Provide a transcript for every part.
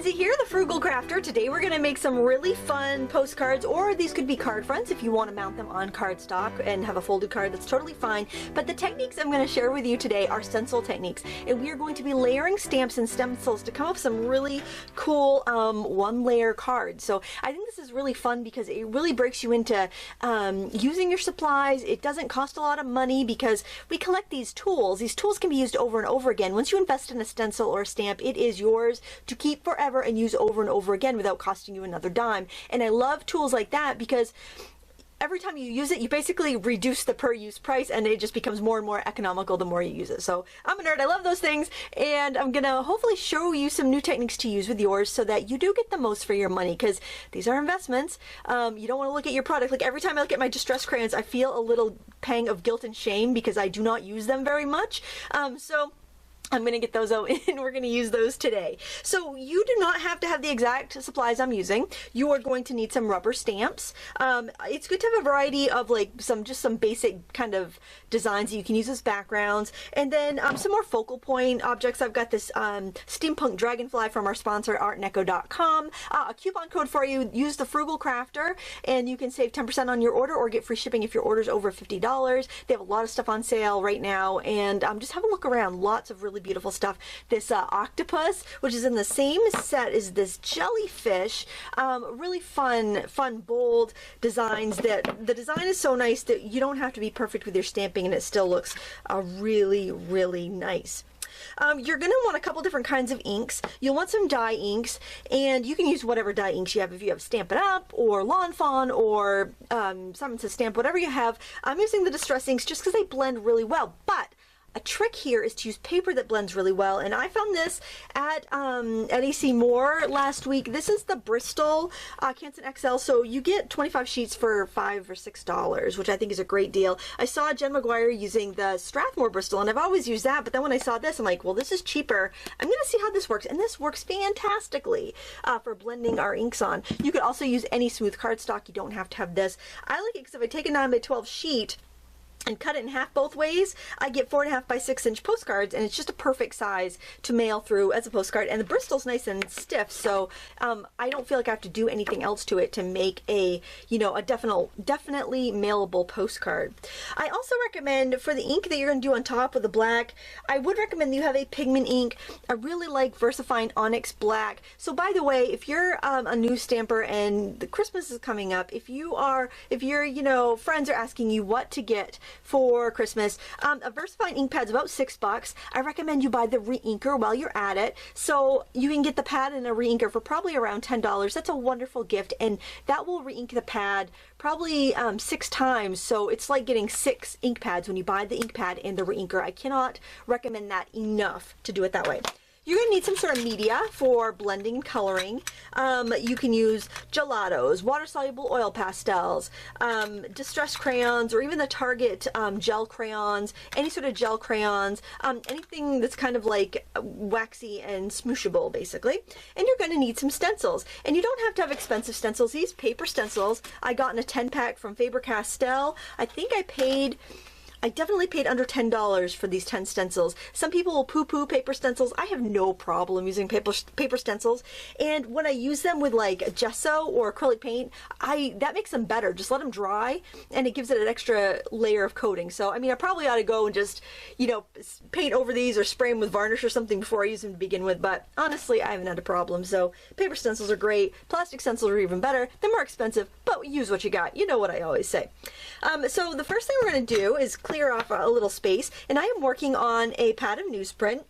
Lindsay here, the Frugal Crafter. Today we're going to make some really fun postcards, or these could be card fronts if you want to mount them on cardstock and have a folded card. That's totally fine. But the techniques I'm going to share with you today are stencil techniques, and we are going to be layering stamps and stencils to come up with some really cool one-layer cards. So I think this is really fun because it really breaks you into using your supplies. It doesn't cost a lot of money because we collect these tools. These tools can be used over and over again. Once you invest in a stencil or a stamp, it is yours to keep forever and use over and over again without costing you another dime. And I love tools like that because every time you use it, you basically reduce the per use price, and it just becomes more and more economical the more you use it. So I'm a nerd, I love those things, and I'm gonna hopefully show you some new techniques to use with yours so that you do get the most for your money, because these are investments. You don't want to look at your product. Like every time I look at my distress crayons, I feel a little pang of guilt and shame because I do not use them very much. So I'm going to get those out and we're going to use those today. So you do not have to have the exact supplies I'm using. You are going to need some rubber stamps. It's good to have a variety of just some basic kind of designs that you can use as backgrounds. And then some more focal point objects. I've got this steampunk dragonfly from our sponsor artneco.com. A coupon code for you. Use the Frugal Crafter and you can save 10% on your order or get free shipping if your order is over $50. They have a lot of stuff on sale right now, and just have a look around. Lots of really beautiful stuff. This octopus, which is in the same set as this jellyfish. Really fun, bold designs. That the design is so nice that you don't have to be perfect with your stamping, and it still looks really, really nice. You're going to want a couple different kinds of inks. You'll want some dye inks, and you can use whatever dye inks you have. If you have Stampin' Up! Or Lawn Fawn or something to stamp, whatever you have. I'm using the Distress inks just because they blend really well, but a trick here is to use paper that blends really well, and I found this at AC Moore last week. This is the Bristol Canson XL, so you get 25 sheets for $5 or $6, which I think is a great deal. I saw Jen McGuire using the Strathmore Bristol, and I've always used that, but then when I saw this, I'm like, well, this is cheaper. I'm going to see how this works, and this works fantastically for blending our inks on. You could also use any smooth cardstock. You don't have to have this. I like it because if I take a 9x12 sheet and cut it in half both ways, I get 4.5 by 6 inch postcards, and it's just a perfect size to mail through as a postcard. And the Bristol's nice and stiff, so I don't feel like I have to do anything else to it to make a, a definitely mailable postcard. I also recommend for the ink that you're going to do on top with the black, I would recommend you have a pigment ink. I really like Versafine Onyx Black. So by the way, if you're a new stamper and the Christmas is coming up, if your friends are asking you what to get for Christmas, a Versafine ink pad's about $6. I recommend you buy the re-inker while you're at it, so you can get the pad and a re-inker for probably around $10. That's a wonderful gift, and that will re-ink the pad probably 6 times, so it's like getting 6 ink pads when you buy the ink pad and the re-inker. I cannot recommend that enough to do it that way. You're going to need some sort of media for blending and coloring. You can use Gelatos, water-soluble oil pastels, distress crayons, or even the Target gel crayons, any sort of gel crayons, anything that's kind of like waxy and smooshable, basically. And you're going to need some stencils. And you don't have to have expensive stencils. These paper stencils I got in a 10-pack from Faber-Castell. I think I definitely paid under $10 for these 10 stencils. Some people will poo-poo paper stencils. I have no problem using paper stencils. And when I use them with like gesso or acrylic paint, that makes them better. Just let them dry, and it gives it an extra layer of coating. So, I mean, I probably ought to go and just, paint over these or spray them with varnish or something before I use them to begin with. But honestly, I haven't had a problem. So paper stencils are great. Plastic stencils are even better. They're more expensive, but use what you got. You know what I always say. So the first thing we're going to do is clear off a little space, and I am working on a pad of newsprint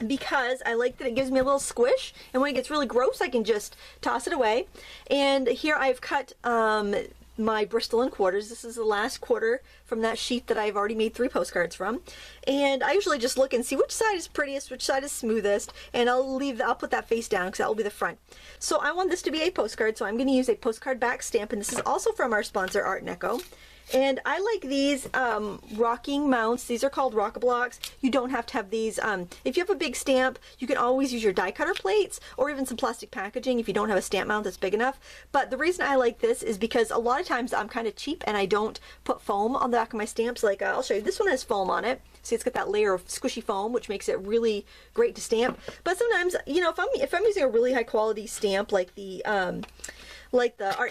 because I like that it gives me a little squish, and when it gets really gross I can just toss it away. And here I've cut my Bristol in quarters. This is the last quarter from that sheet that I've already made 3 postcards from, and I usually just look and see which side is prettiest, which side is smoothest, and I'll put that face down because that will be the front. So I want this to be a postcard, so I'm going to use a postcard back stamp, and this is also from our sponsor ArtNeco. And I like these rocking mounts. These are called rock blocks. You don't have to have these. If you have a big stamp, you can always use your die cutter plates or even some plastic packaging if you don't have a stamp mount that's big enough. But the reason I like this is because a lot of times I'm kind of cheap and I don't put foam on the back of my stamps. Like I'll show you, this one has foam on it. See, it's got that layer of squishy foam, which makes it really great to stamp. But sometimes, you know, if I'm using a really high quality stamp like the Art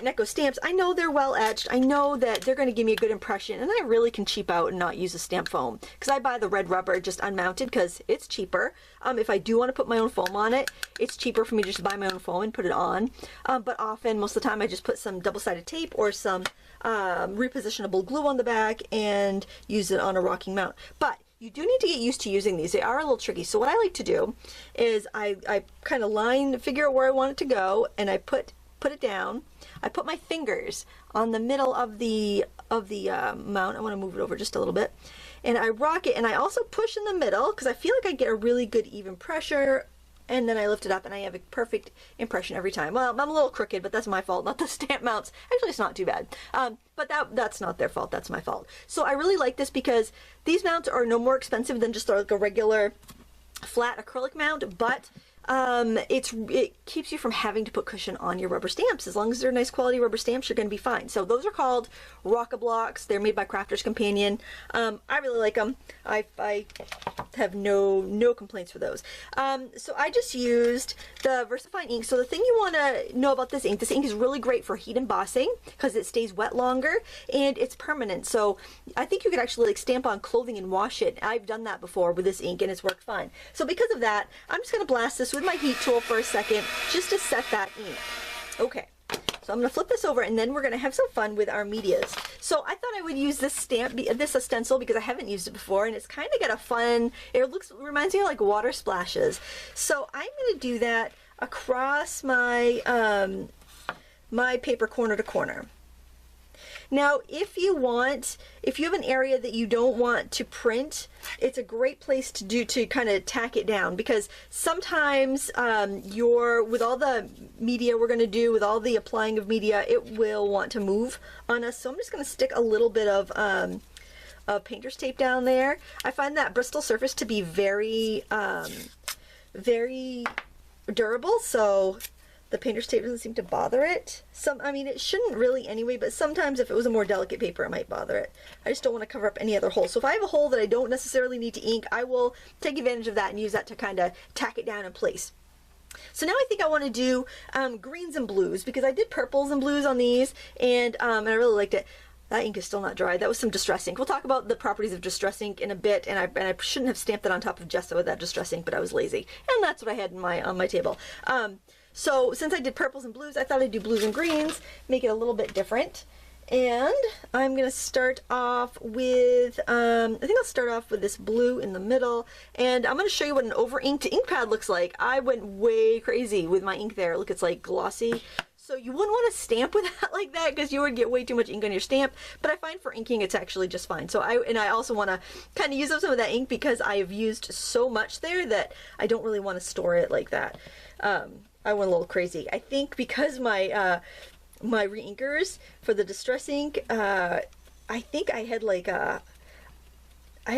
Deco stamps, I know they're well etched. I know that they're going to give me a good impression, and I really can cheap out and not use a stamp foam, because I buy the red rubber just unmounted because it's cheaper. If I do want to put my own foam on it, it's cheaper for me to just buy my own foam and put it on. But often, most of the time, I just put some double-sided tape or some repositionable glue on the back and use it on a rocking mount. But you do need to get used to using these. They are a little tricky. So what I like to do is I kind of figure out where I want it to go, and I put it down. I put my fingers on the middle of the mount. I want to move it over just a little bit, and I rock it, and I also push in the middle because I feel like I get a really good even pressure, and then I lift it up and I have a perfect impression every time. Well, I'm a little crooked, but that's my fault, not the stamp mounts. Actually, it's not too bad, but that's not their fault, that's my fault. So I really like this because these mounts are no more expensive than just like a regular flat acrylic mount, but it keeps you from having to put cushion on your rubber stamps. As long as they're nice quality rubber stamps, you're going to be fine. So those are called Rock-A-Blocks. They're made by Crafter's Companion. I really like them. I have no complaints for those. So I just used the Versafine ink. So the thing you want to know about this ink is really great for heat embossing because it stays wet longer and it's permanent. So I think you could actually like stamp on clothing and wash it. I've done that before with this ink and it's worked fine. So because of that, I'm just going to blast this with my heat tool for a second just to set that ink. Okay. So I'm going to flip this over and then we're going to have some fun with our medias. So I thought I would use this stencil because I haven't used it before, and it's kind of got a fun, it reminds me of like water splashes. So I'm going to do that across my, my paper corner to corner. Now, if you have an area that you don't want to print, it's a great place to kind of tack it down, because sometimes with all the media we're going to do, with all the applying of media, it will want to move on us. So I'm just going to stick a little bit of painter's tape down there. I find that Bristol surface to be very, very durable, so the painter's tape doesn't seem to bother it. I mean, it shouldn't really anyway, but sometimes if it was a more delicate paper, it might bother it. I just don't want to cover up any other holes. So if I have a hole that I don't necessarily need to ink, I will take advantage of that and use that to kind of tack it down in place. So now I think I want to do greens and blues, because I did purples and blues on these, and I really liked it. That ink is still not dry. That was some distress ink. We'll talk about the properties of distress ink in a bit, and I shouldn't have stamped it on top of gesso with that distress ink, but I was lazy, and that's what I had on my table. So since I did purples and blues, I thought I'd do blues and greens, make it a little bit different. And I'm going to start off with, I think I'll start off with this blue in the middle, and I'm going to show you what an over-inked ink pad looks like. I went way crazy with my ink there. Look, it's like glossy. So you wouldn't want to stamp with that like that, because you would get way too much ink on your stamp, but I find for inking it's actually just fine. So I also want to kind of use up some of that ink because I've used so much there that I don't really want to store it like that. I went a little crazy. I think because my my re-inkers for the distress ink, I think I had like I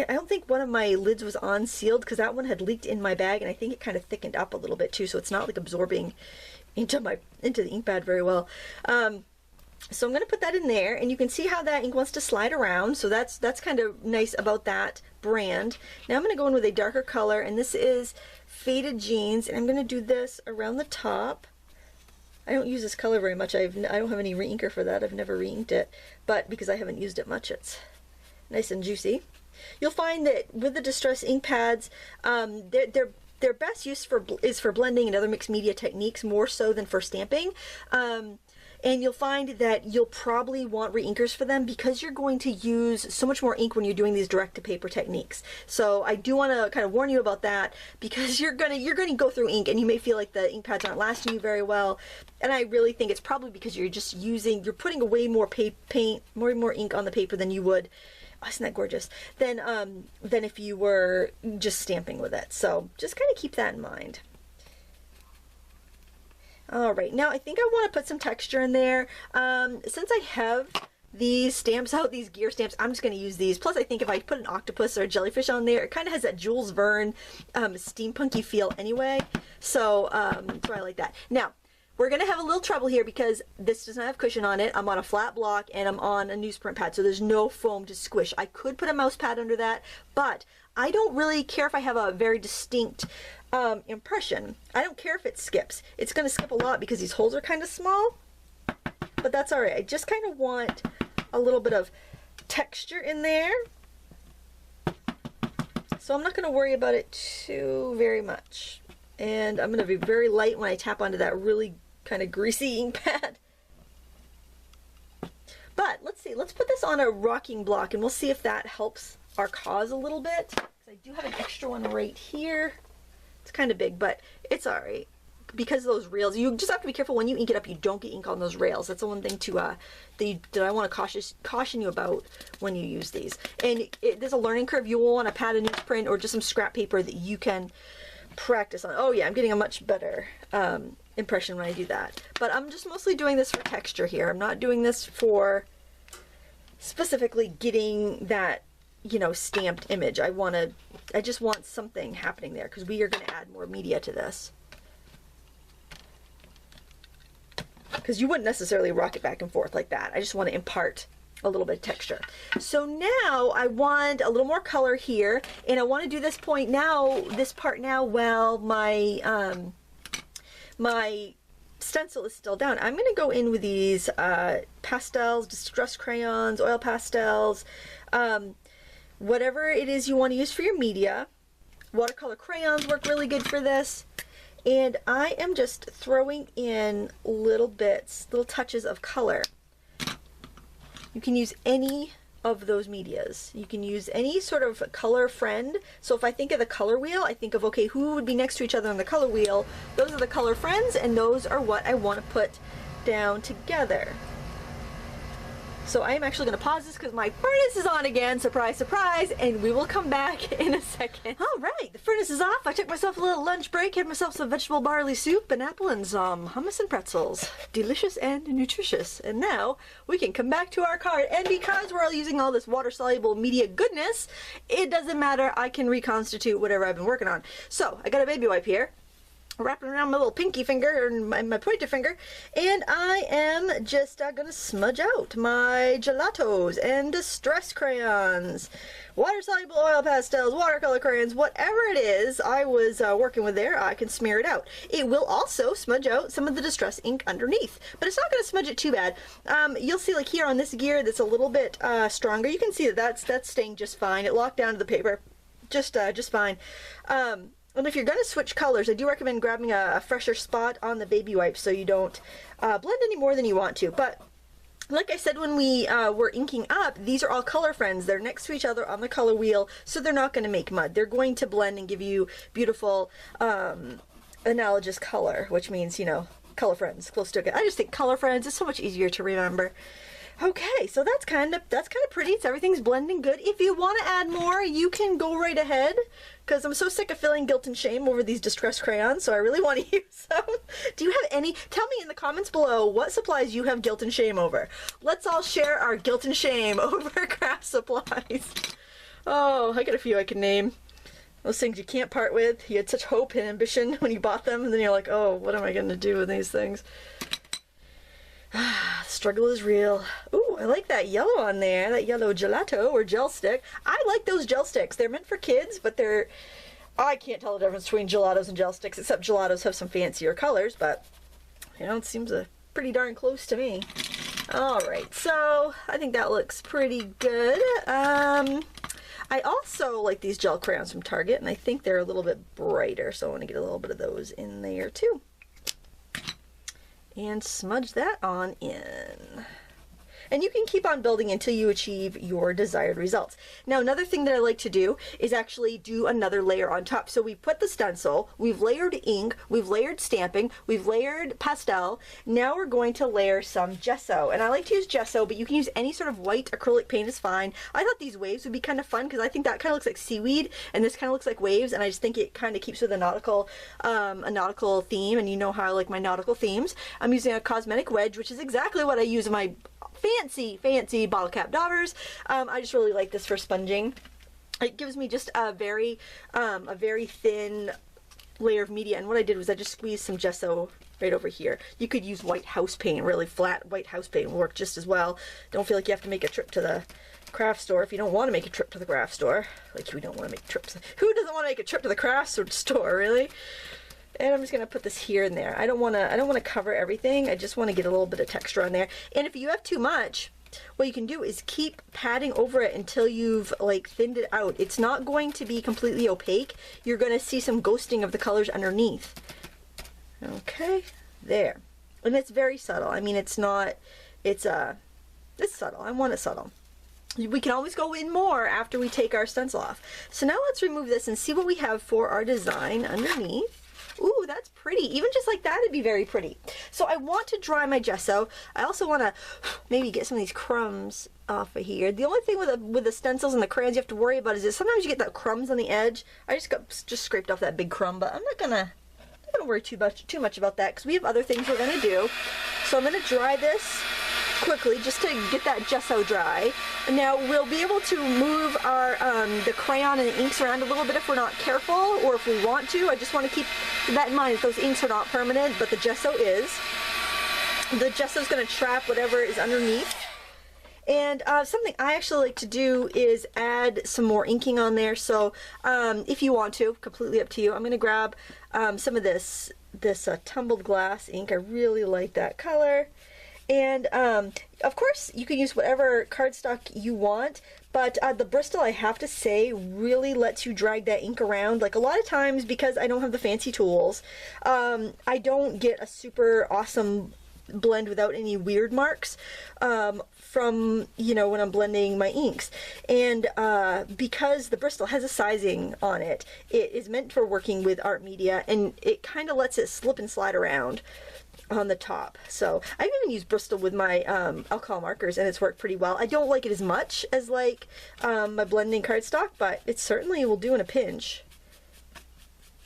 don't think one of my lids was unsealed, because that one had leaked in my bag, and I think it kind of thickened up a little bit too, so it's not like absorbing into the ink pad very well. So I'm going to put that in there, and you can see how that ink wants to slide around, so that's kind of nice about that brand. Now I'm going to go in with a darker color, and this is Faded Jeans, and I'm going to do this around the top. I don't use this color very much. I don't have any re-inker for that. I've never re-inked it, but because I haven't used it much, it's nice and juicy. You'll find that with the distress ink pads, their best use is for blending and other mixed media techniques, more so than for stamping. And you'll find that you'll probably want re-inkers for them, because you're going to use so much more ink when you're doing these direct-to-paper techniques. So I do want to kind of warn you about that, because you're gonna go through ink and you may feel like the ink pads aren't lasting you very well. And I really think it's probably because you're putting away more more ink on the paper than you would. Oh, isn't that gorgeous? Than if you were just stamping with it. So just kind of keep that in mind. Alright, now I think I want to put some texture in there. Since I have these stamps out, these gear stamps, I'm just going to use these. Plus I think if I put an octopus or a jellyfish on there, it kind of has that Jules Verne steampunky feel anyway. So I like that. Now, we're going to have a little trouble here because this does not have cushion on it. I'm on a flat block and I'm on a newsprint pad, so there's no foam to squish. I could put a mouse pad under that, but I don't really care if I have a very distinct impression. I don't care if it skips. It's going to skip a lot because these holes are kind of small, but that's all right. I just kind of want a little bit of texture in there. So I'm not going to worry about it too very much. And I'm going to be very light when I tap onto that really kind of greasy ink pad. But let's see, let's put this on a rocking block and we'll see if that helps our cause a little bit. I do have an extra one right here. It's kind of big, but it's all right. Because of those rails, you just have to be careful when you ink it up, you don't get ink on those rails. That's the one thing to that I want to caution you about when you use these. And there's a learning curve. You will want to pad a newsprint or just some scrap paper that you can practice on. Oh yeah, I'm getting a much better impression when I do that. But I'm just mostly doing this for texture here. I'm not doing this for specifically getting that, you know, stamped image. I just want something happening there because we are going to add more media to this. Because you wouldn't necessarily rock it back and forth like that. I just want to impart a little bit of texture. So now I want a little more color here, and I want to do this part now while my my stencil is still down. I'm going to go in with these pastels, distress crayons, oil pastels, whatever it is you want to use for your media. Watercolor crayons work really good for this. And I am just throwing in little bits, little touches of color. You can use any of those medias. You can use any sort of color friend. So if I think of the color wheel, I think of, okay, who would be next to each other on the color wheel? Those are the color friends, and those are what I want to put down together. So I am actually going to pause this because my furnace is on again, surprise, surprise, and we will come back in a second. All right, the furnace is off. I took myself a little lunch break, had myself some vegetable barley soup, an apple, and some hummus and pretzels. Delicious and nutritious. And now we can come back to our card. And because we're all using all this water-soluble media goodness, it doesn't matter. I can reconstitute whatever I've been working on. So I got a baby wipe here, wrapping around my little pinky finger and my pointer finger, and I am just gonna smudge out my gelatos and distress crayons, water-soluble oil pastels, watercolor crayons, whatever it is I was working with there. I can smear it out. It will also smudge out some of the distress ink underneath, but it's not going to smudge it too bad. You'll see, like here on this gear that's a little bit stronger, you can see that that's staying just fine. It locked down to the paper just fine. And if you're going to switch colors, I do recommend grabbing a fresher spot on the baby wipes so you don't blend any more than you want to. But like I said when we were inking up, these are all color friends. They're next to each other on the color wheel, so they're not going to make mud. They're going to blend and give you beautiful analogous color, which means, you know, color friends, close to it. I just think color friends is so much easier to remember. Okay, so that's kind of pretty. It's everything's blending good. If you want to add more, you can go right ahead, because I'm so sick of feeling guilt and shame over these distress crayons, so I really want to use them. Do you have any? Tell me in the comments below what supplies you have guilt and shame over. Let's all share our guilt and shame over craft supplies. Oh, I got a few I can name. Those things you can't part with. You had such hope and ambition when you bought them, and then you're like, oh, what am I going to do with these things? Struggle is real. Ooh, I like that yellow on there, that yellow gelato or gel stick. I like those gel sticks. They're meant for kids, but they're... I can't tell the difference between gelatos and gel sticks, except gelatos have some fancier colors, but, you know, it seems pretty darn close to me. Alright, so I think that looks pretty good. I also like these gel crayons from Target, and I think they're a little bit brighter, so I want to get a little bit of those in there too. And smudge that on in. And you can keep on building until you achieve your desired results. Now, another thing that I like to do is actually do another layer on top. So we've put the stencil, we've layered ink, we've layered stamping, we've layered pastel. Now we're going to layer some gesso. And I like to use gesso, but you can use any sort of white acrylic paint is fine. I thought these waves would be kind of fun because I think that kind of looks like seaweed and this kind of looks like waves, and I just think it kind of keeps with a nautical theme, and you know how I like my nautical themes. I'm using a cosmetic wedge, which is exactly what I use in my fancy bottle cap daubers. I just really like this for sponging. It gives me just a very thin layer of media, and what I did was I just squeezed some gesso right over here. You could use white house paint, really flat white house paint will work just as well. Don't feel like you have to make a trip to the craft store if you don't want to make a trip to the craft store. Like, you don't want to make trips. Who doesn't want to make a trip to the craft store, really? And I'm just gonna put this here and there. I don't wanna cover everything. I just want to get a little bit of texture on there. And if you have too much, what you can do is keep patting over it until you've like thinned it out. It's not going to be completely opaque. You're gonna see some ghosting of the colors underneath. Okay, there. And it's very subtle. I mean, it's not, it's subtle. I want it subtle. We can always go in more after we take our stencil off. So now let's remove this and see what we have for our design underneath. Ooh, that's pretty. Even just like that, it'd be very pretty. So I want to dry my gesso. I also want to maybe get some of these crumbs off of here. The only thing with the stencils and the crayons you have to worry about is that sometimes you get that crumbs on the edge. I just scraped off that big crumb, but I'm not gonna worry too much about that because we have other things we're gonna do. So I'm gonna dry this quickly just to get that gesso dry. Now we'll be able to move our the crayon and the inks around a little bit if we're not careful, or if we want to. I just want to keep that in mind. Those inks are not permanent, but the gesso is. The gesso is going to trap whatever is underneath. And something I actually like to do is add some more inking on there. So if you want to, completely up to you. I'm going to grab some of this tumbled glass ink. I really like that color. And of course you can use whatever cardstock you want, but the Bristol, I have to say, really lets you drag that ink around. Like, a lot of times, because I don't have the fancy tools, I don't get a super awesome blend without any weird marks from, you know, when I'm blending my inks. And because the Bristol has a sizing on it, it is meant for working with art media, and it kind of lets it slip and slide around on the top. So I've even used Bristol with my alcohol markers, and it's worked pretty well. I don't like it as much as like my blending cardstock, but it certainly will do in a pinch.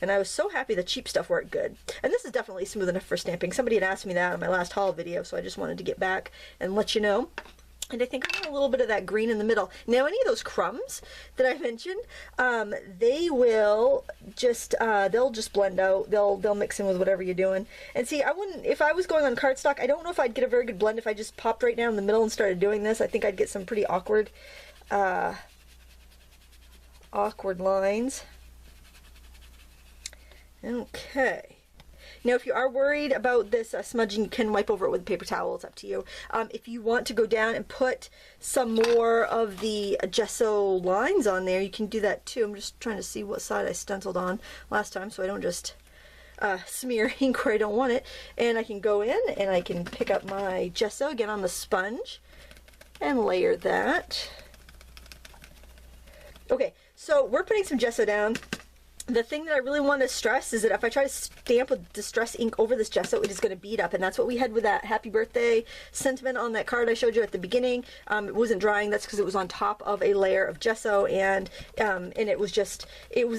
And I was so happy the cheap stuff worked good. And this is definitely smooth enough for stamping. Somebody had asked me that on my last haul video, so I just wanted to get back and let you know. And I think I want a little bit of that green in the middle. Now, any of those crumbs that I mentioned, they will just, they'll just blend out. They'll mix in with whatever you're doing. And see, I wouldn't, if I was going on cardstock, I don't know if I'd get a very good blend if I just popped right down in the middle and started doing this. I think I'd get some pretty awkward lines. Okay. Now, if you are worried about this smudging, you can wipe over it with a paper towel. It's up to you. If you want to go down and put some more of the gesso lines on there, you can do that too. I'm just trying to see what side I stenciled on last time so I don't just smear ink where I don't want it. And I can go in and I can pick up my gesso again on the sponge and layer that. Okay, so we're putting some gesso down. The thing that I really want to stress is that if I try to stamp with Distress ink over this gesso, it is going to bead up, and that's what we had with that happy birthday sentiment on that card I showed you at the beginning. It wasn't drying. That's because it was on top of a layer of gesso, and it wasn't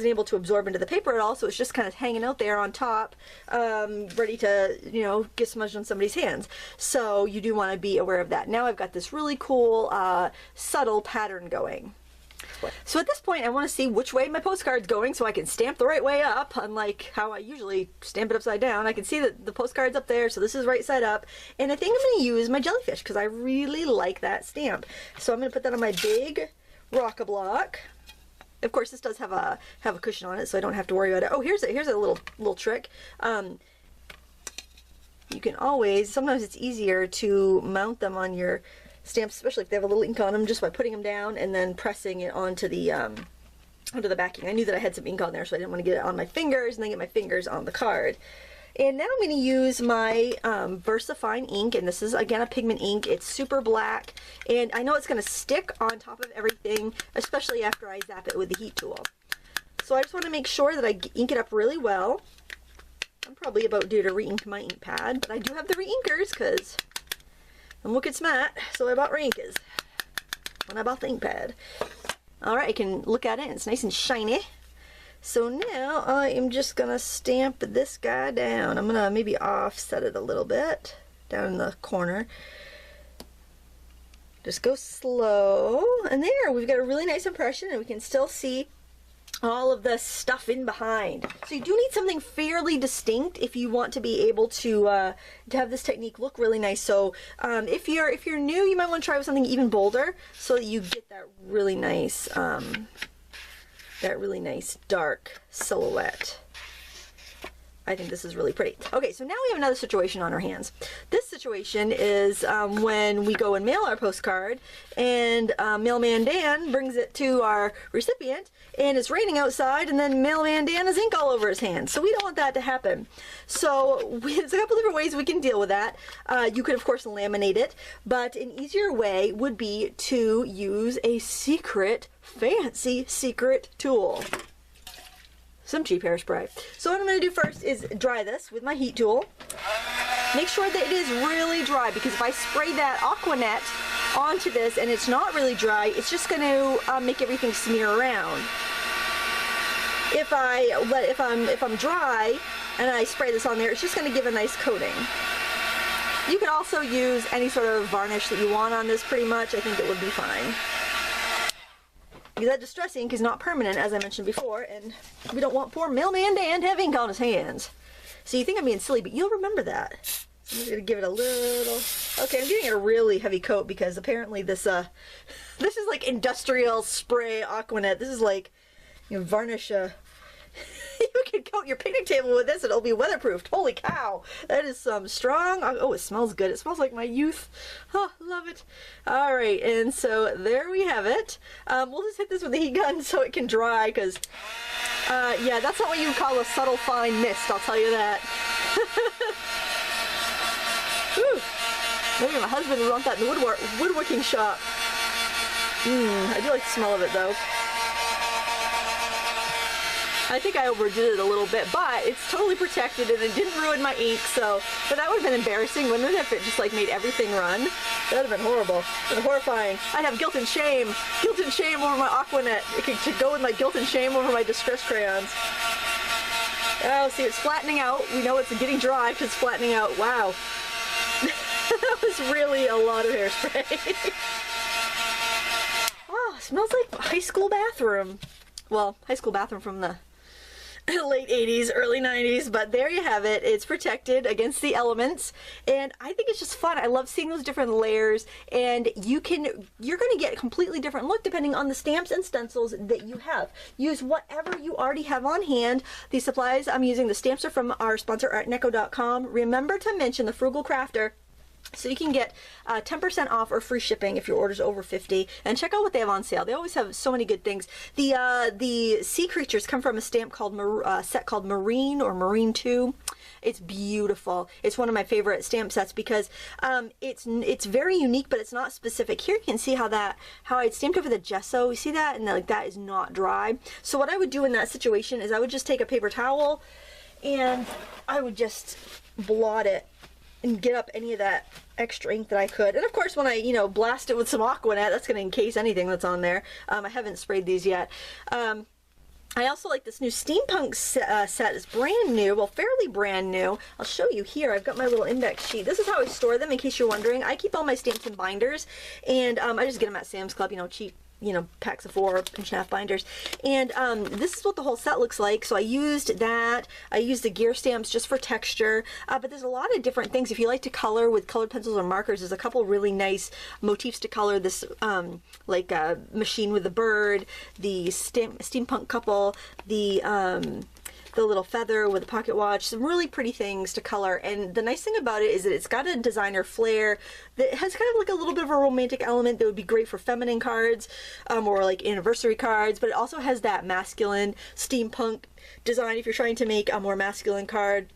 able to absorb into the paper at all, so it's just kind of hanging out there on top, ready to, you know, get smudged on somebody's hands. So you do want to be aware of that. Now I've got this really cool subtle pattern going. So at this point, I want to see which way my postcard's going so I can stamp the right way up, unlike how I usually stamp it upside down. I can see that the postcard's up there, so this is right side up. And I think I'm going to use my jellyfish because I really like that stamp. So I'm going to put that on my big rock-a-block. Of course, this does have a cushion on it, so I don't have to worry about it. Oh, here's a little trick. You can always, sometimes it's easier to mount them on your stamps, especially if they have a little ink on them, just by putting them down and then pressing it onto the backing. I knew that I had some ink on there, so I didn't want to get it on my fingers and then get my fingers on the card. And now I'm going to use my Versafine ink, and this is again a pigment ink. It's super black, and I know it's going to stick on top of everything, especially after I zap it with the heat tool. So I just want to make sure that I ink it up really well. I'm probably about due to re-ink my ink pad, but I do have the re-inkers because I'm looking smart, so I bought re-inkers when I bought the ink pad. Alright, I can look at it, and it's nice and shiny. So now I am just going to stamp this guy down. I'm going to maybe offset it a little bit down in the corner. Just go slow, and there, we've got a really nice impression, and we can still see all of the stuff in behind. So you do need something fairly distinct if you want to be able to have this technique look really nice. So if you're new, you might want to try with something even bolder so that you get that really nice dark silhouette. I think this is really pretty. Okay, so now we have another situation on our hands. This situation is when we go and mail our postcard, and Mailman Dan brings it to our recipient, and it's raining outside, and then Mailman Dan has ink all over his hands. So we don't want that to happen. So there's a couple different ways we can deal with that. You could, of course, laminate it, but an easier way would be to use a fancy secret tool. Some cheap hairspray. So what I'm going to do first is dry this with my heat tool. Make sure that it is really dry, because if I spray that Aqua Net onto this and it's not really dry, it's just going to make everything smear around. If I'm dry and I spray this on there, it's just going to give a nice coating. You can also use any sort of varnish that you want on this pretty much. I think it would be fine. Because that distress ink is not permanent, as I mentioned before, and we don't want poor Mailman Dan to have ink on his hands. So you think I'm being silly, but you'll remember that. I'm just gonna give it a little. Okay, I'm giving it a really heavy coat because apparently this this is like industrial spray Aqua Net. This is like, you know, varnish. You can coat your picnic table with this and it'll be weatherproofed. Holy cow, that is some strong. Oh, it smells good. It smells like my youth. Oh, love it. All right, and so there we have it. We'll just hit this with the heat gun so it can dry, because yeah, that's not what you would call a subtle fine mist, I'll tell you that. Whew. Maybe my husband would want that in the woodworking shop. I do like the smell of it though. I think I overdid it a little bit, but it's totally protected and it didn't ruin my ink, so, but that would have been embarrassing, wouldn't it, if it just like made everything run? That would have been horrible. It would have been horrifying. I'd have guilt and shame over my Aqua Net. It could go with my guilt and shame over my distress crayons. Oh, see, it's flattening out. We know it's getting dry because it's flattening out. Wow. That was really a lot of hairspray. Oh, it smells like high school bathroom. Well, high school bathroom from the late 80s, early 90s, but there you have it. It's protected against the elements, and I think it's just fun. I love seeing those different layers, and you're going to get a completely different look depending on the stamps and stencils that you have. Use whatever you already have on hand. These supplies I'm using, the stamps are from our sponsor, artneco.com. Remember to mention the Frugal Crafter, so you can get 10% off or free shipping if your order's over 50. And check out what they have on sale. They always have so many good things. The sea creatures come from a stamp called set called Marine or Marine 2. It's beautiful. It's one of my favorite stamp sets because it's very unique, but it's not specific. Here you can see how I stamped over the gesso. You see that? And like that is not dry. So what I would do in that situation is I would just take a paper towel and I would just blot it and get up any of that extra ink that I could. And of course when I, you know, blast it with some Aqua Net, that's going to encase anything that's on there. I haven't sprayed these yet. I also like this new steampunk set. It's brand new, well, fairly brand new. I'll show you here. I've got my little index sheet. This is how I store them, in case you're wondering. I keep all my stamps in binders, and I just get them at Sam's Club, you know, cheap, you know, packs of 4 inch-and-a-half binders. And this is what the whole set looks like. So I used that. I used the gear stamps just for texture. But there's a lot of different things. If you like to color with colored pencils or markers, there's a couple really nice motifs to color. This like machine with the bird, the steampunk couple, the little feather with a pocket watch, some really pretty things to color. And the nice thing about it is that it's got a designer flair that has kind of like a little bit of a romantic element that would be great for feminine cards or like anniversary cards, but it also has that masculine steampunk design if you're trying to make a more masculine card,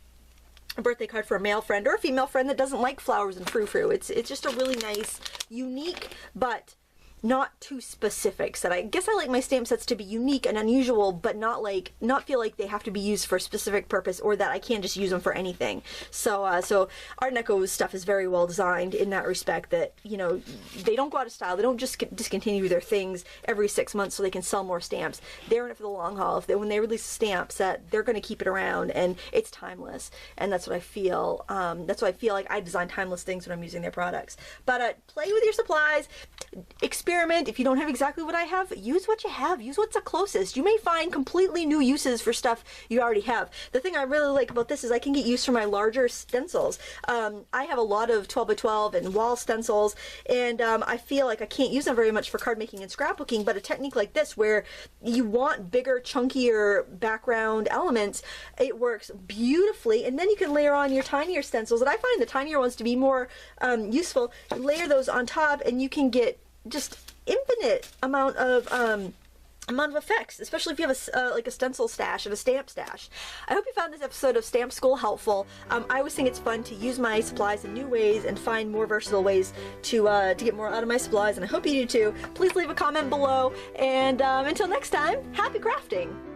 a birthday card for a male friend or a female friend that doesn't like flowers and frou-frou. It's just a really nice, unique, but not too specific set. I guess I like my stamp sets to be unique and unusual, but not feel like they have to be used for a specific purpose or that I can't just use them for anything. So so Art Deco's stuff is very well designed in that respect, that, you know, they don't go out of style. They don't just discontinue their things every 6 months so they can sell more stamps. They're in it for the long haul. When they release a stamp set, they're going to keep it around, and it's timeless. And that's what I feel. Like I design timeless things when I'm using their products. But play with your supplies, experiment experiment. If you don't have exactly what I have, use what you have. Use what's the closest. You may find completely new uses for stuff you already have. The thing I really like about this is I can get use for my larger stencils. I have a lot of 12 by 12 and wall stencils, and I feel like I can't use them very much for card making and scrapbooking, but a technique like this where you want bigger, chunkier background elements, it works beautifully. And then you can layer on your tinier stencils, and I find the tinier ones to be more useful. You layer those on top and you can get just infinite amount of effects, especially if you have a like a stencil stash and a stamp stash. I hope you found this episode of Stamp School helpful. I always think it's fun to use my supplies in new ways and find more versatile ways to get more out of my supplies, and I hope you do too. Please leave a comment below, and until next time, happy crafting!